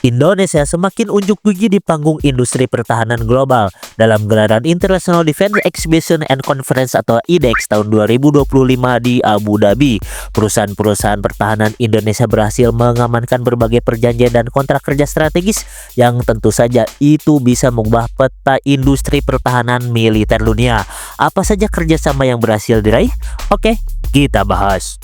Indonesia semakin unjuk gigi di panggung industri pertahanan global dalam gelaran International Defense Exhibition and Conference atau IDEX tahun 2025 di Abu Dhabi. Perusahaan-perusahaan pertahanan Indonesia berhasil mengamankan berbagai perjanjian dan kontrak kerja strategis yang tentu saja itu bisa mengubah peta industri pertahanan militer dunia. Apa saja kerjasama yang berhasil diraih? Oke, kita bahas.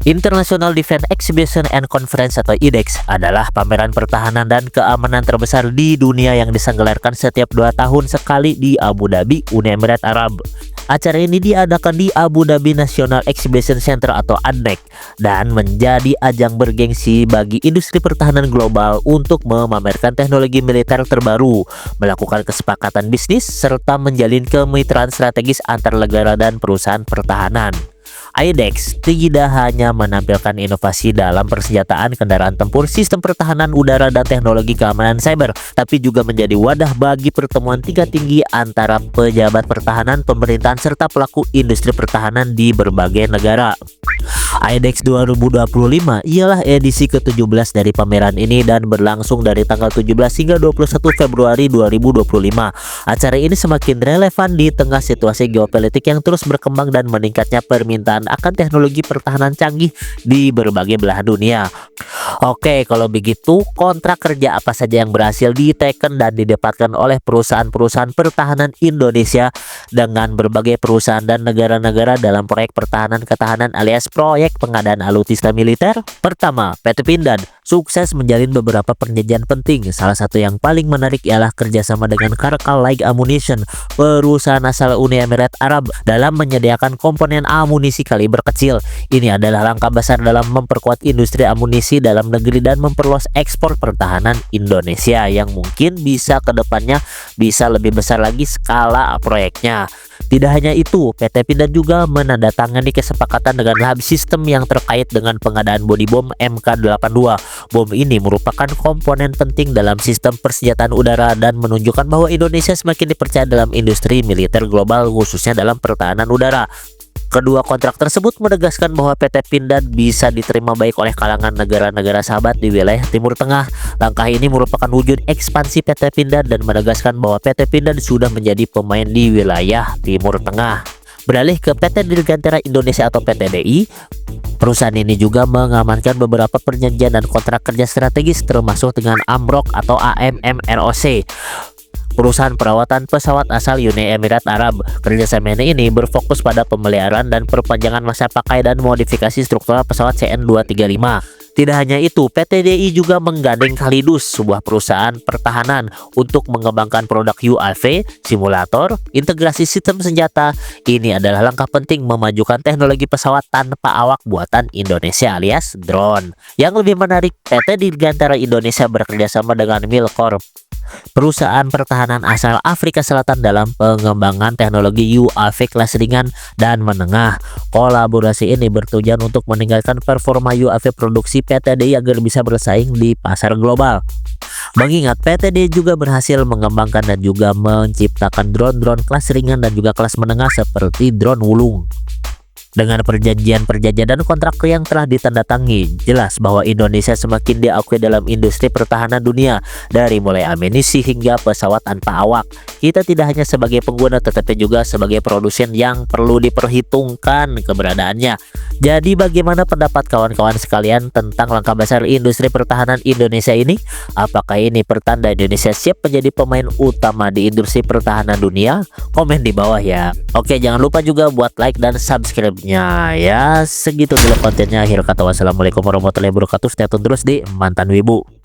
International Defense Exhibition and Conference atau IDEX adalah pameran pertahanan dan keamanan terbesar di dunia yang diselenggarakan setiap 2 tahun sekali di Abu Dhabi, Uni Emirat Arab. Acara ini diadakan di Abu Dhabi National Exhibition Center atau ADNEC dan menjadi ajang bergengsi bagi industri pertahanan global untuk memamerkan teknologi militer terbaru, melakukan kesepakatan bisnis, serta menjalin kemitraan strategis antar negara dan perusahaan pertahanan. IDEX tidak hanya menampilkan inovasi dalam persenjataan, kendaraan tempur, sistem pertahanan udara, dan teknologi keamanan cyber, tapi juga menjadi wadah bagi pertemuan tingkat tinggi antara pejabat pertahanan, pemerintahan, serta pelaku industri pertahanan di berbagai negara. IDEX 2025 ialah edisi ke-17 dari pameran ini dan berlangsung dari tanggal 17 hingga 21 Februari 2025. Acara ini semakin relevan di tengah situasi geopolitik yang terus berkembang dan meningkatnya permintaan akan teknologi pertahanan canggih di berbagai belahan dunia. Oke, kalau begitu kontrak kerja apa saja yang berhasil diteken dan didapatkan oleh perusahaan-perusahaan pertahanan Indonesia dengan berbagai perusahaan dan negara-negara dalam proyek pertahanan ketahanan alias proyek pengadaan alutsista militer? Pertama, PT Pindad sukses menjalin beberapa perjanjian penting. Salah satu yang paling menarik ialah kerjasama dengan Karkal Light Ammunition, perusahaan asal Uni Emirat Arab, dalam menyediakan komponen amunisi kaliber kecil. Ini adalah langkah besar dalam memperkuat industri amunisi dalam negeri dan memperluas ekspor pertahanan Indonesia yang mungkin bisa kedepannya bisa lebih besar lagi skala proyeknya. Tidak hanya itu, PT Pindad juga menandatangani kesepakatan dengan hub sistem yang terkait dengan pengadaan bodi bom MK82. Bom ini merupakan komponen penting dalam sistem persenjataan udara dan menunjukkan bahwa Indonesia semakin dipercaya dalam industri militer global, khususnya dalam pertahanan udara. Kedua kontrak tersebut menegaskan bahwa PT Pindad bisa diterima baik oleh kalangan negara-negara sahabat di wilayah Timur Tengah. Langkah ini merupakan wujud ekspansi PT Pindad dan menegaskan bahwa PT Pindad sudah menjadi pemain di wilayah Timur Tengah. Beralih ke PT Dirgantara Indonesia atau PTDI, perusahaan ini juga mengamankan beberapa perjanjian dan kontrak kerja strategis termasuk dengan Amroc atau AMM-ROC, perusahaan perawatan pesawat asal Uni Emirat Arab. Kerjasama ini berfokus pada pemeliharaan dan perpanjangan masa pakai dan modifikasi struktural pesawat CN-235. Tidak hanya itu, PTDI juga menggandeng Khalidus, sebuah perusahaan pertahanan, untuk mengembangkan produk UAV, simulator, integrasi sistem senjata. Ini adalah langkah penting memajukan teknologi pesawat tanpa awak buatan Indonesia alias drone. Yang lebih menarik, PT Dirgantara Indonesia bekerjasama dengan Milcorp, perusahaan pertahanan asal Afrika Selatan, dalam pengembangan teknologi UAV kelas ringan dan menengah. Kolaborasi ini bertujuan untuk meningkatkan performa UAV produksi PTDI agar bisa bersaing di pasar global. Mengingat PTDI juga berhasil mengembangkan dan juga menciptakan drone-drone kelas ringan dan juga kelas menengah seperti drone Wulung. Dengan perjanjian-perjanjian dan kontrak yang telah ditandatangi, jelas bahwa Indonesia semakin diakui dalam industri pertahanan dunia, dari mulai amunisi hingga pesawat tanpa awak. Kita tidak hanya sebagai pengguna tetapi juga sebagai produsen yang perlu diperhitungkan keberadaannya. Jadi bagaimana pendapat kawan-kawan sekalian tentang langkah besar industri pertahanan Indonesia ini? Apakah ini pertanda Indonesia siap menjadi pemain utama di industri pertahanan dunia? Komen di bawah ya. Oke, jangan lupa juga buat like dan subscribe-nya ya. Segitu dulu kontennya. Akhir kata wassalamualaikum warahmatullahi wabarakatuh. Stay tune terus di Mantan Wibu.